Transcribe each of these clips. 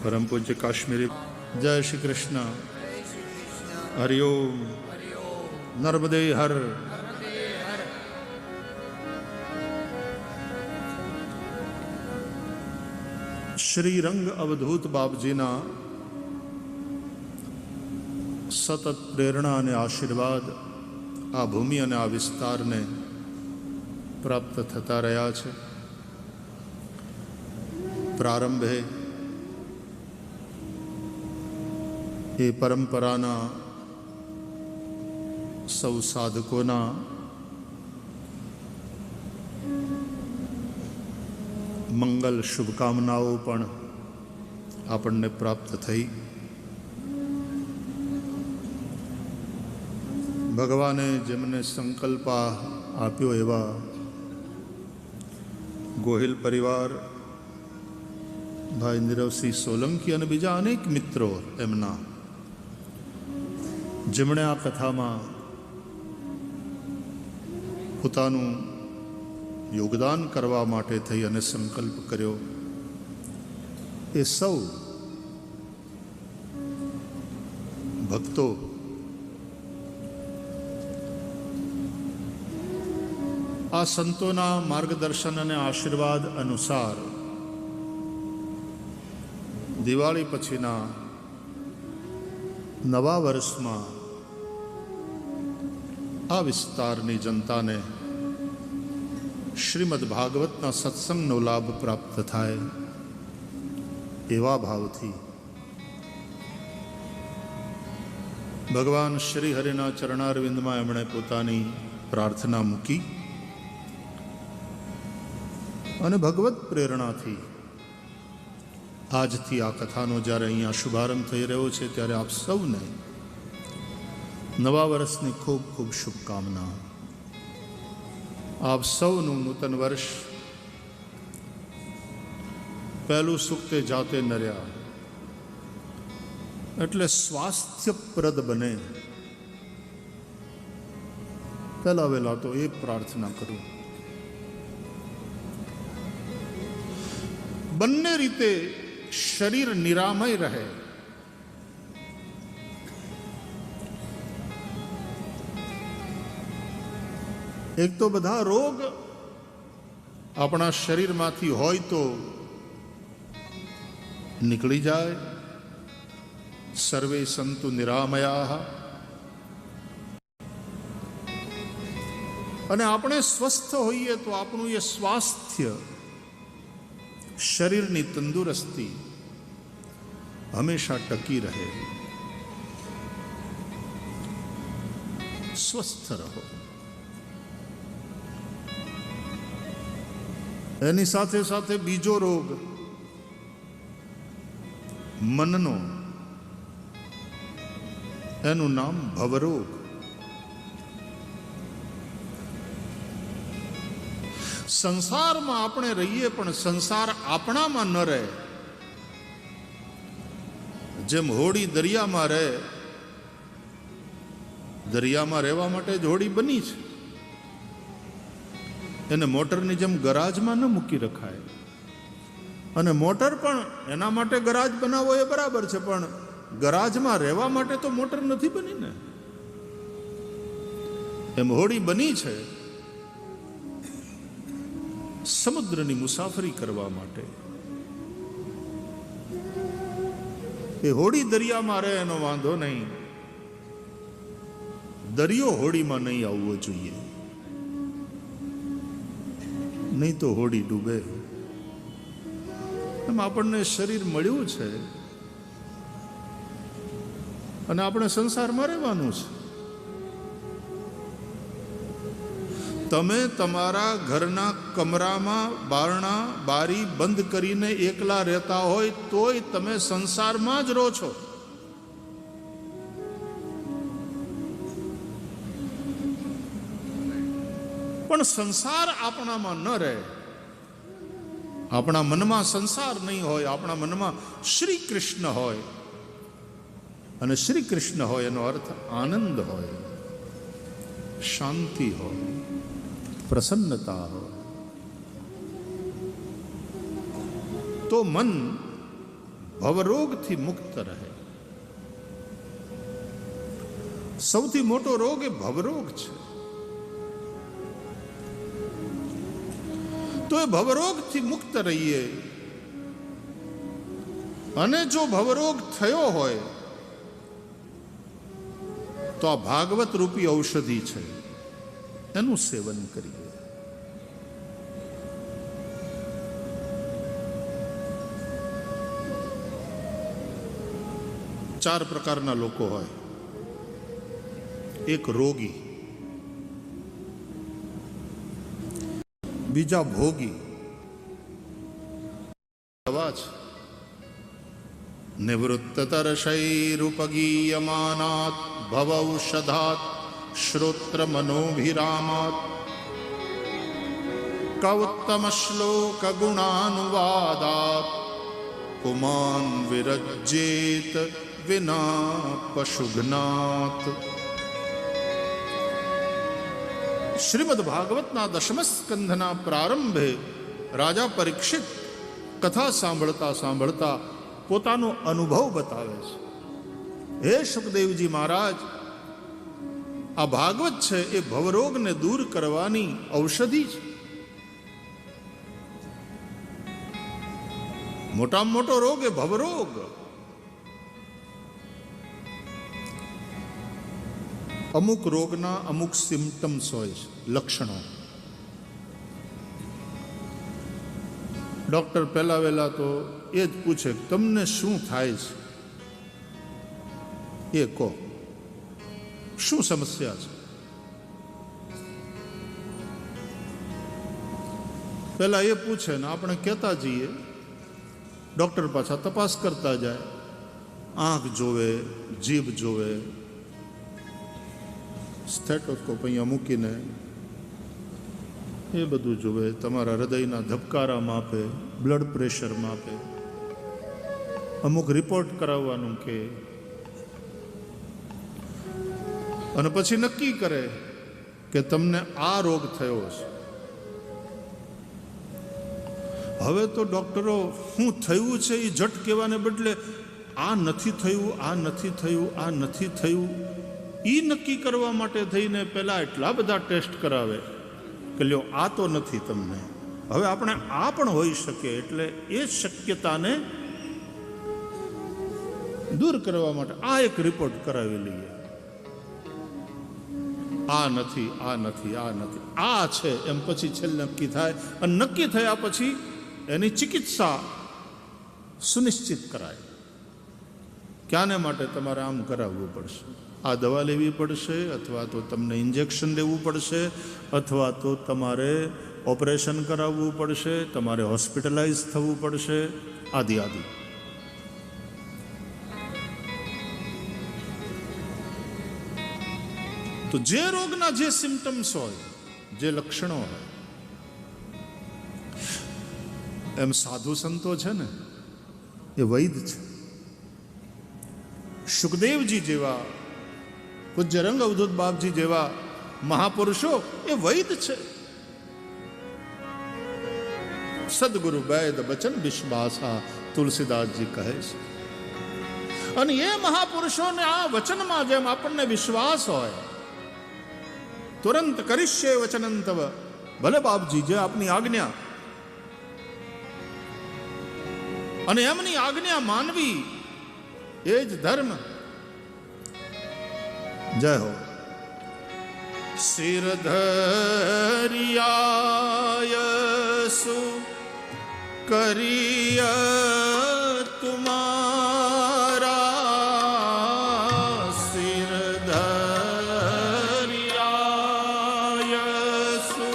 परम पूज्य काश्मीरी जय श्री कृष्ण हरिओम नर्मदे हर। श्री रंग अवधूत बापजीना सतत प्रेरणा અને આશીર્વાદ આ ભૂમિ અને આ વિસ્તારને પ્રાપ્ત થતા રહ્યા છે। પ્રારંભે એ પરંપરાના સૌ સાધકોના મંગલ શુભકામનાઓ પણ આપણને પ્રાપ્ત થઈ। ભગવાને જેમને સંકલ્પ આપ્યો એવા ગોહિલ પરિવાર, ભાઈ નીરવસિંહ સોલંકી અને બીજા અનેક મિત્રો એમના, જેમણે આ કથામાં પોતાનું યોગદાન કરવા માટે થઈ અને સંકલ્પ કર્યો, એ સૌ ભક્તો આ સંતોના માર્ગદર્શન અને આશીર્વાદ અનુસાર દિવાળી પછીના નવા વર્ષમાં આ વિસ્તારની જનતાને શ્રીમદ ભાગવતના સત્સંગનો લાભ પ્રાપ્ત થાય એવા ભાવથી ભગવાન શ્રી હરિના ચરણારવિંદમાં એમણે પોતાની પ્રાર્થના મૂકી અને ભગવત પ્રેરણાથી આજથી આ કથાનો જ્યારે અહીંયા શુભારંભ થઈ રહ્યો છે ત્યારે આપ સૌને નવા વર્ષની ખૂબ ખૂબ શુભકામના। આપ સૌનું નૂતન વર્ષ પહેલું સુખ તે જાતે નર્યા એટલે સ્વાસ્થ્યપ્રદ બને, પહેલા વહેલા તો એ પ્રાર્થના કરું। બંને રીતે શરીર નિરામય રહે, એક તો બધા રોગ આપણા શરીરમાંથી હોય તો નીકળી જાય, સર્વે સંતુ નિરામયા, અને આપણે સ્વસ્થ હોઈએ તો આપણું એ સ્વાસ્થ્ય, શરીરની તંદુરસ્તી હંમેશા ટકી રહે। સ્વસ્થ રહો, એની સાથે સાથે બીજો રોગ મનનો, એનું નામ ભવરોગ। સંસારમાં આપણે રહીએ પણ સંસાર આપણામાં ન રહે, જેમ હોડી દરિયામાં રહે, દરિયામાં રહેવા માટે જ હોડી બની છે, એને મોટરની જેમ ગરાજમાં ન મૂકી રખાય, અને મોટર પણ એના માટે ગરાજ બનાવો એ બરાબર છે, પણ ગરાજમાં રહેવા માટે તો મોટર નથી બની ને, એમ હોડી બની છે સમુદ્રની મુસાફરી કરવા માટે। એ હોડી દરિયામાં રહે એનો વાંધો નહીં, દરિયો હોડીમાં નહીં આવવો જોઈએ, નહીં તો હોડી ડૂબે। એમ આપણને શરીર મળ્યું છે અને આપણે સંસારમાં રહેવાનું છે। તમે તમારા ઘરના કમરામાં બારણા બારી બંધ કરીને એકલા રહેતા હોય તોય તમે સંસારમાં જ રહો છો। પણ સંસાર આપણામાં ન રહે, આપણા મનમાં સંસાર નહીં હોય, આપણા મનમાં શ્રી કૃષ્ણ હોય, અને શ્રી કૃષ્ણ હોય એનો અર્થ આનંદ હોય, શાંતિ હોય, પ્રસન્નતા હોય। તો મન ભવરોગથી મુક્ત રહે. સૌથી મોટો રોગ એ ભવરોગ છે. તો એ ભવરોગથી મુક્ત રહીએ. અને જો ભવરોગ થયો હોય તો આ ભાગવત રૂપી ઔષધિ છે, એનું સેવન કરીએ. ચાર પ્રકારના લોકો હોય. એક રોગી, બીજા ભોગી, અવાજ નિવૃત્તતરશૈરુપગીયમાનાત ભવૌષધાત શ્રોત્ર મનોભિરામાત કૌત્તમ શ્લોક ગુણાનુવાદાત પુમાન વિરજ્યેત વિના પશુઘ્નાત. શ્રીમદ ભાગવતના દશમ સ્કંધના પ્રારંભે રાજા પરીક્ષિત કથા સાંભળતા સાંભળતા પોતાનો અનુભવ બતાવે છે. હે સુખદેવજી મહારાજ, આ ભાગવત છે એ ભવરોગને દૂર કરવાની ઔષધિ છે. મોટામાં મોટો રોગ એ ભવરોગ. અમુક રોગના અમુક સિમ્ટમ્સ હોય છે, લક્ષણો. ડોક્ટર પહેલા વહેલા તો એ જ પૂછે તમને શું થાય છે, એ કહો, શું સમસ્યા છે. પહેલા એ પૂછે ને આપણે કહેતા જઈએ. ડોક્ટર પાછા તપાસ કરતા જાય, આંખ જોવે, જીભ જોવે, સ્ટેટોસ્કોપ અહીંયા મૂકીને એ બધું જોવે, તમારા હૃદયના ધબકારા માપે, બ્લડ પ્રેશર માપે, અમુક રિપોર્ટ કરાવવાનું કે, અને પછી નક્કી કરે કે તમને આ રોગ થયો છે. હવે તો ડોક્ટરો શું થયું છે એ જટ કહેવાને બદલે આ નથી થયું, આ નથી થયું, આ નથી થયું, એ નક્કી કરવા માટે થઈને પહેલા એટલા બધા ટેસ્ટ કરાવે કે લ્યો આ તો નથી તમને, હવે આપણે આ પણ હોઈ શકે. એટલે એ શક્યતાને દૂર કરવા માટે આ એક રિપોર્ટ કરાવી લઈએ. આ નથી, આ નથી, આ નથી, આ છે, એમ પછી છેલ્લે નક્કી થાય. અને નક્કી થયા પછી એની ચિકિત્સા સુનિશ્ચિત કરાય. ક્યાને માટે તમારે આમ કરાવવું પડશે, આ દવા લેવી પડશે, અથવા તો તમને ઇન્જેક્શન લેવું પડશે, અથવા તો તમારે ઓપરેશન કરાવવું પડશે, તમારે હોસ્પિટલાઇઝ થવું પડશે, આદિ આદિ. તો જે રોગના જે સિમ્ટમ્સ હોય, જે લક્ષણો હોય, એમ સાધુ સંતો છે ને એ વૈદ છે. સુખદેવજી જેવા, પૂજ્ય રંગ અવધૂત બાપજી જેવા મહાપુરુષો એ વૈદ છે. સદગુરુ વૈદ બચન વિશ્વાસા, તુલસીદાસજી કહે છે. અને એ મહાપુરુષોને આ વચનમાં જેમ આપણને વિશ્વાસ હોય, તુરંત કરીશ્યે વચનં તવ, ભલે બાપજી જે આપની આજ્ઞા, અને એમની આજ્ઞા માનવી એ જ ધર્મ. જય હો. શિરધરિયાયસુ કરીય તુમારા, શિરધરિયાયસુ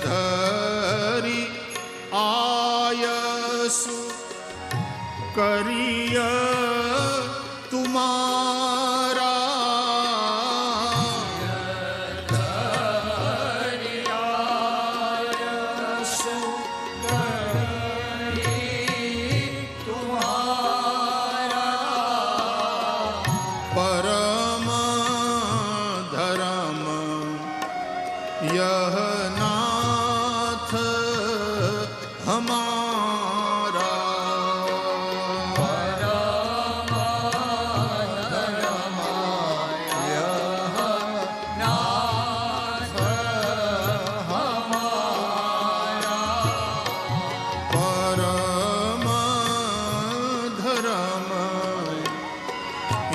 શિરધરી આયસુ કરીય તુમારા, પરમ ધર્મ यह नाथ हमारा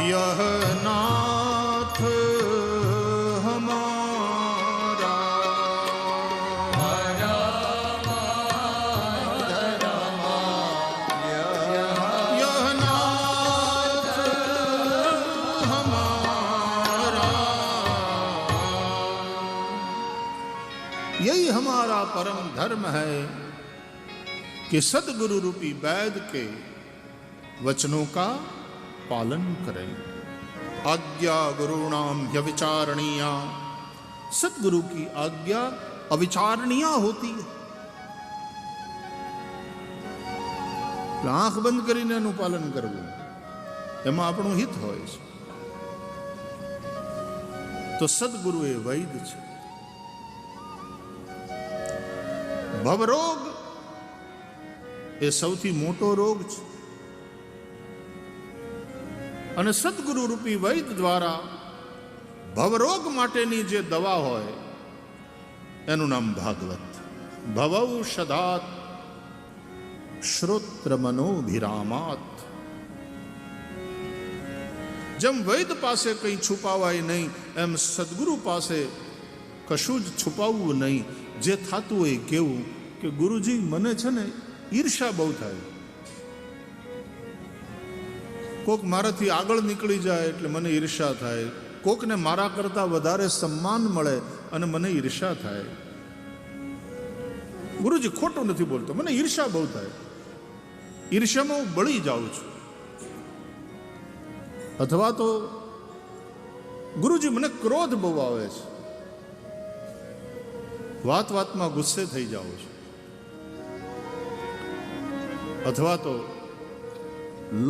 यह नाथ हमारा यह नाथ हमारा यही हमारा परम धर्म है कि सदगुरु रूपी वैद के वचनों का पालन करें। आज्ञा गुरुणाम व्यविचारणीया, सदगुरु की आज्ञा अविचारणीय होती है। आंख बंद करीने एનું પાલન કરવું એમાં આપણું હિત હોય છે। તો સદગુરુ એ વૈદ છે। ભવરોગ એ સૌથી મોટો રોગ છે અને સદગુરુ રૂપી વૈદ દ્વારા ભવરોગ માટેની જે દવા હોય એનું નામ ભાગવત। ભવૌષધાત શ્રોત્ર મનોભિરામાત। જેમ વૈદ પાસે કંઈ છુપાવાય નહીં એમ સદગુરુ પાસે કશું જ છુપાવવું નહીં। જે થતું હોય કેવું કે ગુરુજી મને છે ને ઈર્ષા બહુ થાય, કોક મારાથી આગળ નીકળી જાય એટલે મને ઈર્ષા થાય, કોકને મારા કરતા વધારે સન્માન મળે અને મને ઈર્ષા થાય। ગુરુજી ખોટું નથી બોલતો, મને ઈર્ષા બહુ થાય, ઈર્ષામાં હું બળી જાઉં છું। અથવા તો ગુરુજી મને ક્રોધ બહુ આવે છે, વાત વાતમાં ગુસ્સે થઈ જાઉં છું। અથવા તો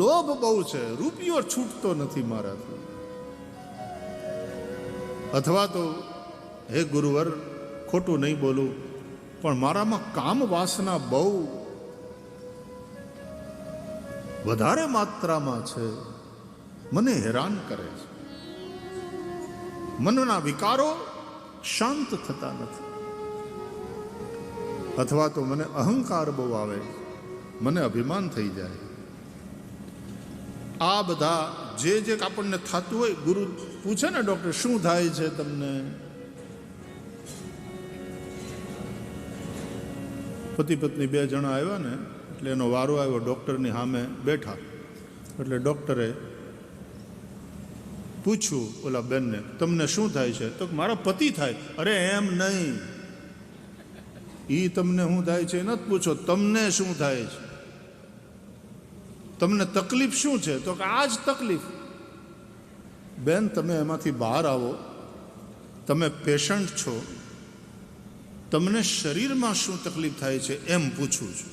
લોભ બહુ છે, રૂપિયો છૂટતો નથી મારાથી। અથવા તો હે ગુરુવર ખોટું નહીં બોલું પણ મારામાં કામ વાસના બહુ વધારે માત્રામાં છે, મને હેરાન કરે છે, મનના વિકારો શાંત થતા નથી। અથવા તો મને અહંકાર બહુ આવે, મને અભિમાન થઈ જાય। આ બધા જે જે આપણને થતું હોય, ગુરુ પૂછે ને ડૉક્ટર શું થાય છે તમને, પતિ પત્ની બે જણા આવ્યા ને એટલે એનો વારો આવ્યો, ડૉક્ટરની સામે બેઠા એટલે ડૉક્ટરે પૂછ્યું ઓલા બેનને તમને શું થાય છે? તો મારા પતિ થાય। અરે એમ નહીં, એ તમને શું થાય છે નથી પૂછો, તમને શું થાય છે, તમને તકલીફ શું છે? તો કે આ જ તકલીફ। બેન તમે એમાંથી બહાર આવો, તમે પેશન્ટ છો, તમને શરીરમાં શું તકલીફ થાય છે એમ પૂછું છું।